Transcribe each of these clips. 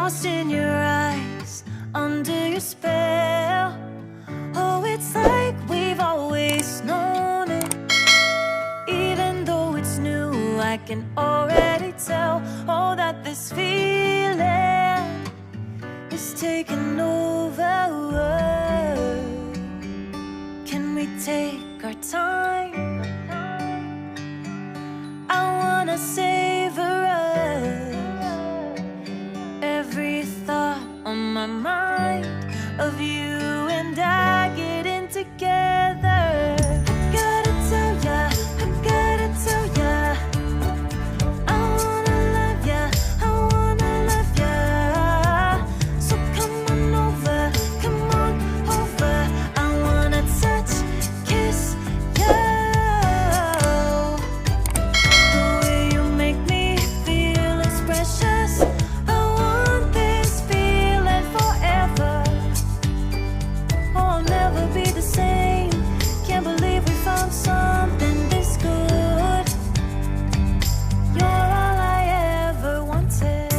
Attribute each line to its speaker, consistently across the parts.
Speaker 1: lost in your eyes, under your spell. Oh, it's like we've always known it. Even though it's new, I can already tell. Oh, that this feeling is taking over. Can we take our time? I wanna savor us. Every thought on my mind of you and I getting together. I gotta tell ya, I gotta tell ya, I wanna love ya, I wanna love ya. So come on over, come on over. I wanna touch, kiss ya. The way you make me feel is precious. I want this feeling forever. Oh, I'll never be the same. Can't believe we found something this good. You're all I ever wanted.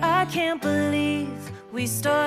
Speaker 1: I can't believe we started